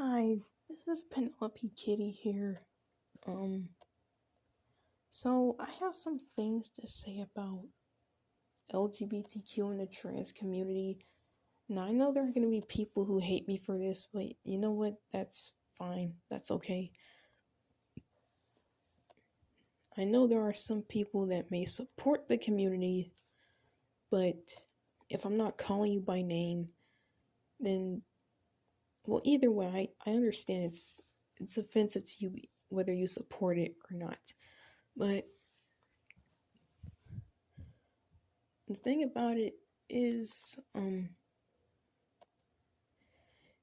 Hi, this is Penelope Kitty here. Um, so I have some things to say about LGBTQ and the trans community. Now I know there are gonna be people who hate me for this, but you know what? That's fine. That's okay. I know there are some people that may support the community, but if I'm not calling you by name, then well, either way, I understand it's offensive to you whether you support it or not. But the thing about it is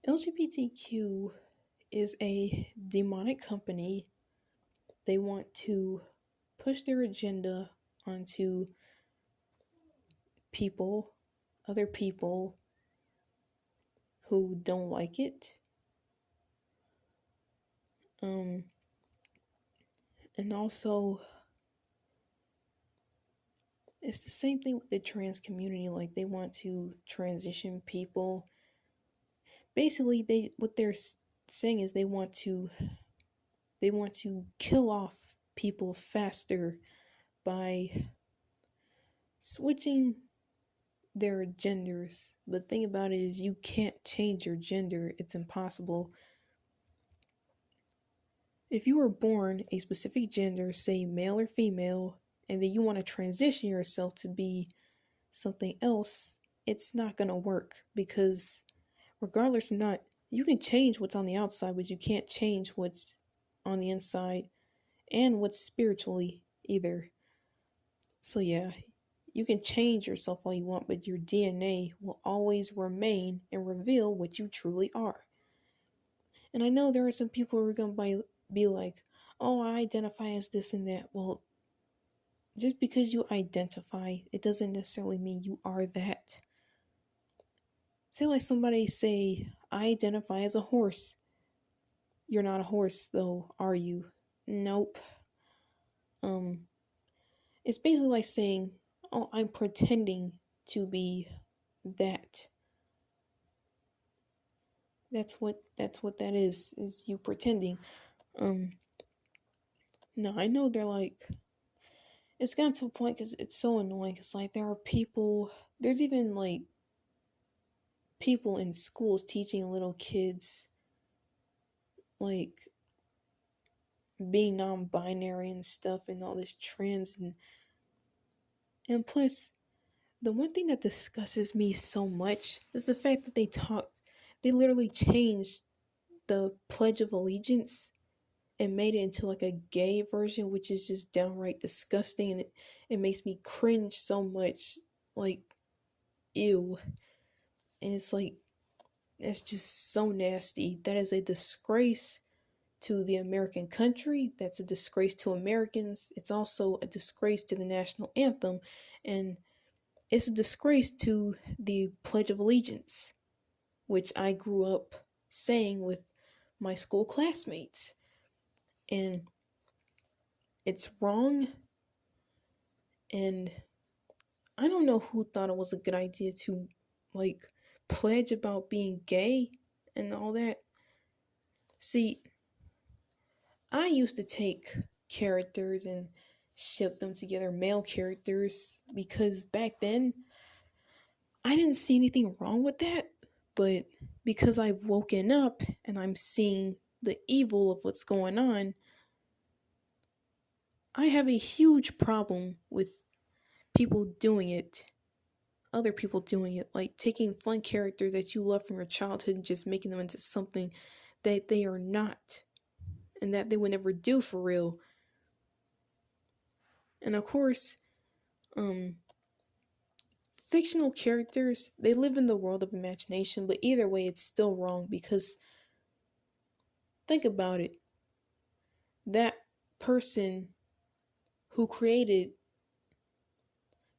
LGBTQ is a demonic company. They want to push their agenda onto people, other people who don't like it. Um and also it's the same thing with the trans community. Like they want to transition people. Basically, they what they're saying is they want to kill off people faster by switching their genders. But the thing about it is you can't change your gender. It's impossible. If you were born a specific gender, say male or female, and then you want to transition yourself to be something else, it's not going to work because regardless or not, you can change what's on the outside, but you can't change what's on the inside and what's spiritually either. So yeah, you can change yourself all you want, but your DNA will always remain and reveal what you truly are. And I know there are some people who are going to be like, oh, I identify as this and that. Well, just because you identify, it doesn't necessarily mean you are that. Say, like somebody say, I identify as a horse. You're not a horse, though, are you? Nope. Um, it's basically like saying, oh, I'm pretending to be that. That's what that is you pretending. Um no, I know they're like it's gotten to a point because it's so annoying because like there are people there's even like people in schools teaching little kids like being non-binary and stuff and all this trans and plus the one thing that disgustes me so much is the fact that they literally changed the Pledge of Allegiance and made it into like a gay version, which is just downright disgusting and it makes me cringe so much. Like, ew. And it's like, it's just so nasty. That is a disgrace to the American country. That's a disgrace to Americans. It's also a disgrace to the national anthem. And it's a disgrace to the Pledge of Allegiance, which I grew up saying with my school classmates. And it's wrong. And I don't know who thought it was a good idea to like pledge about being gay and all that. See, I used to take characters and ship them together, male characters, because back then I didn't see anything wrong with that. But because I've woken up and I'm seeing the evil of what's going on, I have a huge problem with people doing it other people doing it, like taking fun characters that you love from your childhood and just making them into something that they are not and that they would never do for real. And of course, um, fictional characters, they live in the world of imagination, but either way, it's still wrong because think about it. That person who created,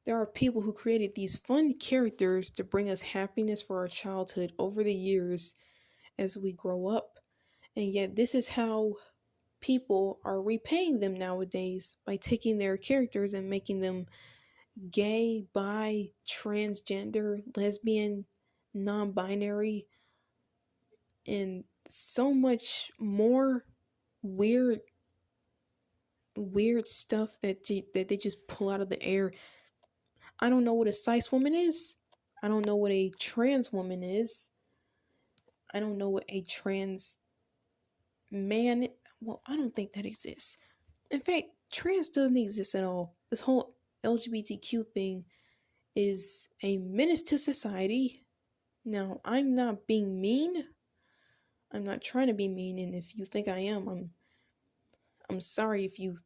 there are people who created these fun characters to bring us happiness for our childhood over the years as we grow up. And yet, this is how people are repaying them nowadays by taking their characters and making them gay, bi, transgender, lesbian, non binary, and so much more weird stuff that they just pull out of the air. I don't know what a cis woman is. I don't know what a trans woman is. I don't know what a trans man. Well, I don't think that exists. In fact, trans doesn't exist at all. This whole LGBTQ thing is a menace to society. Now, I'm not being mean. I'm not trying to be mean, and if you think I am, I'm sorry if you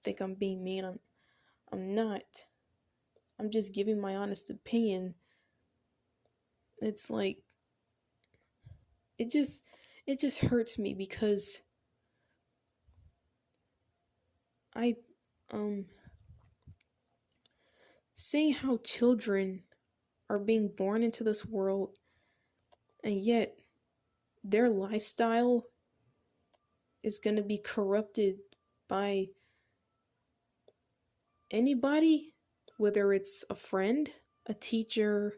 think I'm being mean. I'm not. I'm just giving my honest opinion. It's like it just it just hurts me because I um seeing how children are being born into this world and yet their lifestyle is going to be corrupted by anybody, whether it's a friend, a teacher,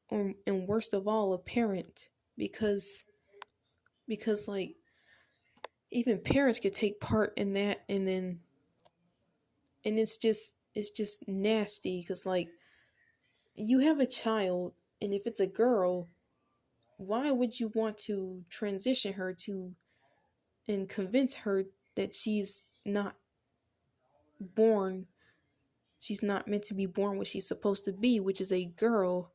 or and worst of all, a parent, because like even parents could take part in that, and it's just nasty because like you have a child, and if it's a girl, why would you want to transition her to and convince her that born she's not meant to be born what she's supposed to be, which is a girl.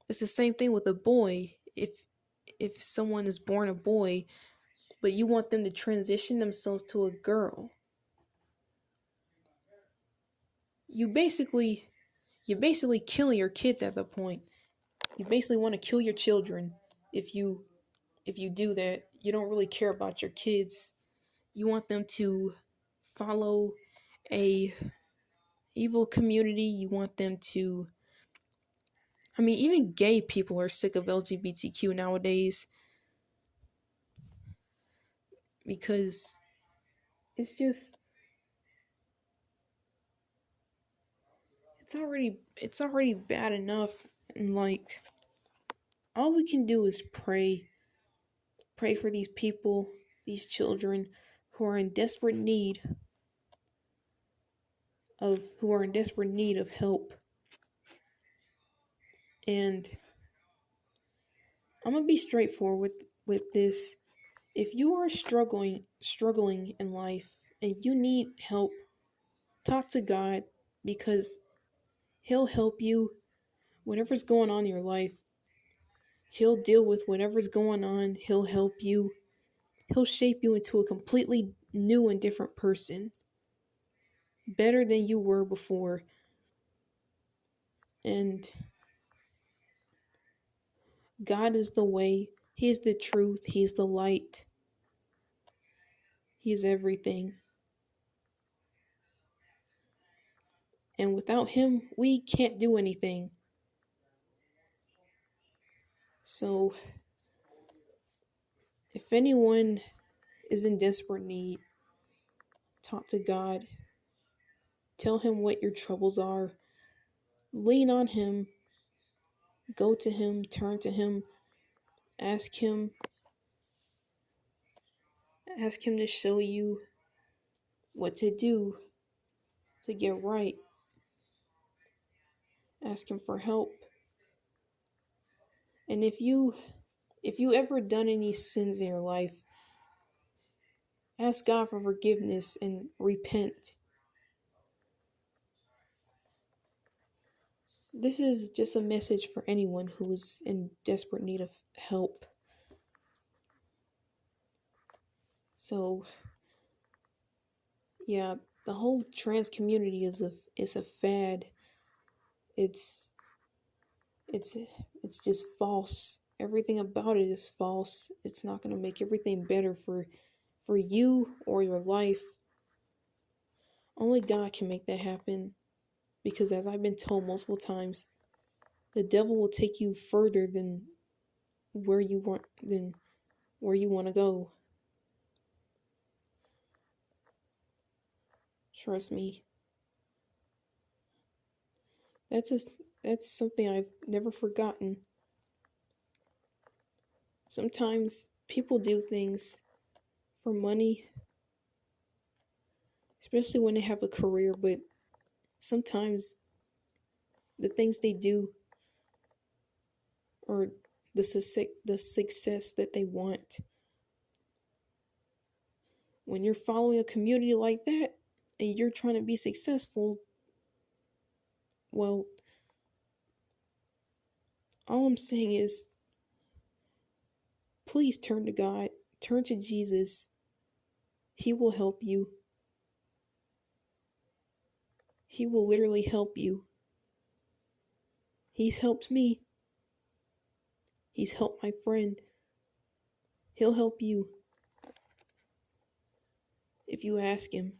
It's the same thing with a boy. If someone is born a boy but you want them to transition themselves to a girl, you basically you're basically killing your kids at that point. You basically want to kill your children if you do that. You don't really care about your kids. You want them to follow a evil community. You want them to, I mean, even gay people are sick of LGBTQ nowadays because it's just it's already bad enough, and like all we can do is pray for these people, these children who are in desperate need of help. And I'm gonna be straightforward with this. If you are struggling in life and you need help, talk to God, because He'll help you. Whatever's going on in your life, He'll deal with whatever's going on. He'll help you. He'll shape you into a completely new and different person, better than you were before. And God is the way, He is the truth, He's the light, He's everything. And without Him, we can't do anything. So, if anyone is in desperate need, talk to God. Tell Him what your troubles are. Lean on Him. Go to Him. Turn to Him. Ask Him. Ask Him to show you what to do to get right. Ask Him for help. And if you ever done any sins in your life, ask God for forgiveness and repent. This is just a message for anyone who is in desperate need of help. So, yeah, the whole trans community is a fad. It's it's just false. Everything about it is false. It's not going to make everything better for you or your life. Only God can make that happen, because as I've been told multiple times, the devil will take you further than where you want to go. Trust me. That's just that's something I've never forgotten. Sometimes people do things for money, especially when they have a career, but sometimes the things they do or the success that they want. When you're following a community like that and you're trying to be successful, well, all I'm saying is please turn to God, turn to Jesus. He will help you. He will literally help you. He's helped me. He's helped my friend. He'll help you if you ask him.